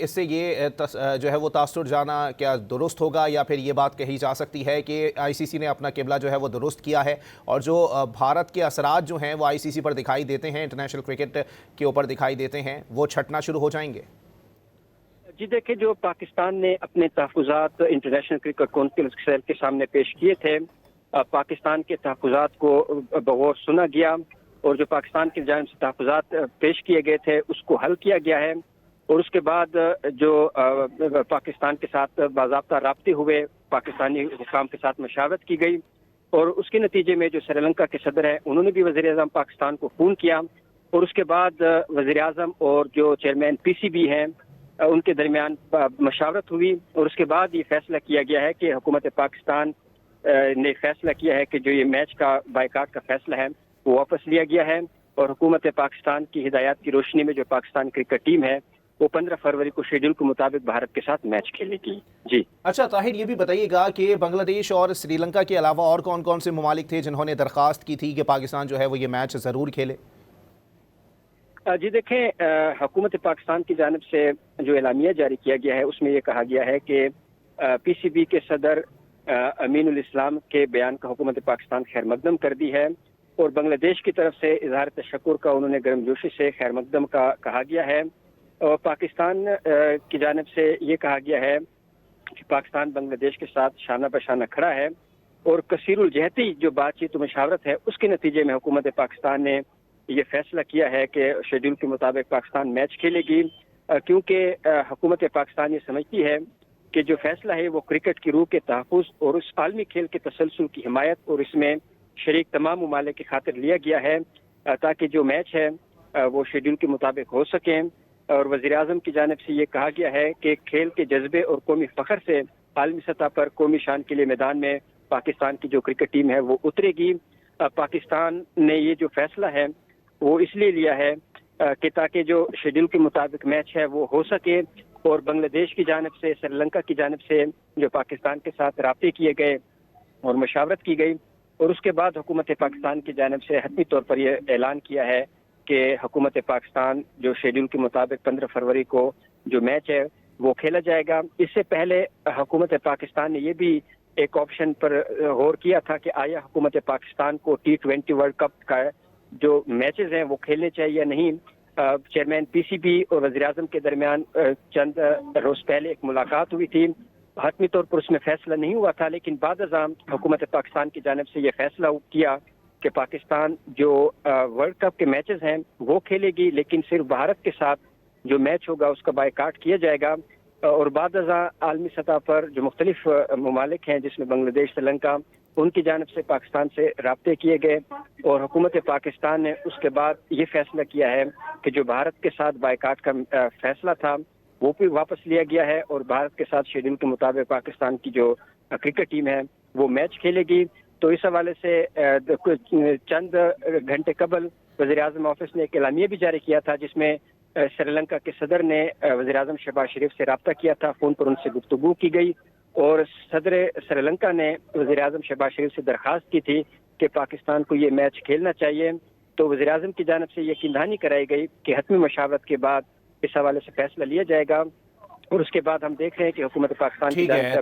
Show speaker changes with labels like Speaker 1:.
Speaker 1: اس سے یہ جو ہے وہ تاثر جانا کیا درست ہوگا، یا پھر یہ بات کہی جا سکتی ہے کہ آئی سی سی نے اپنا قبلہ جو ہے وہ درست کیا ہے اور جو بھارت کے اثرات جو ہیں وہ آئی سی سی پر دکھائی دیتے ہیں، انٹرنیشنل کرکٹ کے اوپر دکھائی دیتے ہیں، وہ چھٹنا شروع ہو جائیں گے؟
Speaker 2: جی دیکھیں، جو پاکستان نے اپنے تحفظات انٹرنیشنل کرکٹ کونسل کے سامنے پیش کیے تھے، پاکستان کے تحفظات کو بغور سنا گیا اور جو پاکستان کی جانب سے تحفظات پیش کیے گئے تھے اس کو حل کیا گیا ہے، اور اس کے بعد جو پاکستان کے ساتھ باضابطہ رابطے ہوئے، پاکستانی حکام کے ساتھ مشاورت کی گئی، اور اس کے نتیجے میں جو سری لنکا کے صدر ہیں انہوں نے بھی وزیر اعظم پاکستان کو فون کیا، اور اس کے بعد وزیر اعظم اور جو چیئرمین پی سی بی ہیں ان کے درمیان مشاورت ہوئی، اور اس کے بعد یہ فیصلہ کیا گیا ہے کہ حکومت پاکستان نے فیصلہ کیا ہے کہ جو یہ میچ کا بائیکاٹ کا فیصلہ ہے وہ واپس لیا گیا ہے، اور حکومت پاکستان کی ہدایات کی روشنی میں جو پاکستان کرکٹ ٹیم ہے وہ 15 فروری کو شیڈول کے مطابق بھارت کے ساتھ میچ کھیلے گی۔ جی
Speaker 1: اچھا طاہر، یہ بھی بتائیے گا کہ بنگلہ دیش اور سری لنکا کے علاوہ اور کون کون سے ممالک تھے جنہوں نے درخواست کی تھی کہ پاکستان جو ہے وہ یہ میچ ضرور کھیلے؟
Speaker 2: جی دیکھیں، حکومت پاکستان کی جانب سے جو اعلامیہ جاری کیا گیا ہے اس میں یہ کہا گیا ہے کہ پی سی بی کے صدر امین الاسلام کے بیان کا حکومت پاکستان خیر مقدم کر دی ہے، اور بنگلہ دیش کی طرف سے اظہار تشکر کا انہوں نے گرم جوشی سے خیر مقدم کا کہا گیا ہے، اور پاکستان کی جانب سے یہ کہا گیا ہے کہ پاکستان بنگلہ دیش کے ساتھ شانہ بشانہ کھڑا ہے، اور کثیر الجہتی جو بات چیت و مشاورت ہے اس کے نتیجے میں حکومت پاکستان نے یہ فیصلہ کیا ہے کہ شیڈول کے مطابق پاکستان میچ کھیلے گی، کیونکہ حکومت پاکستان یہ سمجھتی ہے کہ جو فیصلہ ہے وہ کرکٹ کی روح کے تحفظ اور اس عالمی کھیل کے تسلسل کی حمایت اور اس میں شریک تمام ممالک کی خاطر لیا گیا ہے، تاکہ جو میچ ہے وہ شیڈول کے مطابق ہو سکیں، اور وزیر اعظم کی جانب سے یہ کہا گیا ہے کہ کھیل کے جذبے اور قومی فخر سے عالمی سطح پر قومی شان کے لیے میدان میں پاکستان کی جو کرکٹ ٹیم ہے وہ اترے گی۔ پاکستان نے یہ جو فیصلہ ہے وہ اس لیے لیا ہے کہ تاکہ جو شیڈول کے مطابق میچ ہے وہ ہو سکے، اور بنگلہ دیش کی جانب سے، سری لنکا کی جانب سے جو پاکستان کے ساتھ رابطے کیے گئے اور مشاورت کی گئی، اور اس کے بعد حکومت پاکستان کی جانب سے حتمی طور پر یہ اعلان کیا ہے کہ حکومت پاکستان جو شیڈول کے مطابق 15 فروری کو جو میچ ہے وہ کھیلا جائے گا۔ اس سے پہلے حکومت پاکستان نے یہ بھی ایک آپشن پر غور کیا تھا کہ آیا حکومت پاکستان کو T20 ورلڈ کپ کا جو میچز ہیں وہ کھیلنے چاہیے یا نہیں۔ چیئرمین پی سی بی اور وزیر اعظم کے درمیان چند روز پہلے ایک ملاقات ہوئی تھی، حتمی طور پر اس میں فیصلہ نہیں ہوا تھا، لیکن بعد ازاں حکومت پاکستان کی جانب سے یہ فیصلہ کیا کہ پاکستان جو ورلڈ کپ کے میچز ہیں وہ کھیلے گی، لیکن صرف بھارت کے ساتھ جو میچ ہوگا اس کا بائیکاٹ کیا جائے گا، اور بعد ازاں عالمی سطح پر جو مختلف ممالک ہیں جس میں بنگلہ دیش، سری لنکا، ان کی جانب سے پاکستان سے رابطے کیے گئے، اور حکومت پاکستان نے اس کے بعد یہ فیصلہ کیا ہے کہ جو بھارت کے ساتھ بائیکاٹ کا فیصلہ تھا وہ بھی واپس لیا گیا ہے، اور بھارت کے ساتھ شیڈول کے مطابق پاکستان کی جو کرکٹ ٹیم ہے وہ میچ کھیلے گی۔ تو اس حوالے سے چند گھنٹے قبل وزیر اعظم آفس نے ایک اعلامیہ بھی جاری کیا تھا جس میں سری لنکا کے صدر نے وزیر اعظم شہباز شریف سے رابطہ کیا تھا، فون پر ان سے گفتگو کی گئی، اور صدر سری لنکا نے وزیر اعظم شہباز شریف سے درخواست کی تھی کہ پاکستان کو یہ میچ کھیلنا چاہیے، تو وزیر اعظم کی جانب سے یقین دہانی کرائی گئی کہ حتمی مشاورت کے بعد اس حوالے سے فیصلہ لیا جائے گا، اور اس کے بعد ہم دیکھ رہے ہیں کہ حکومت پاکستان کی جانب سے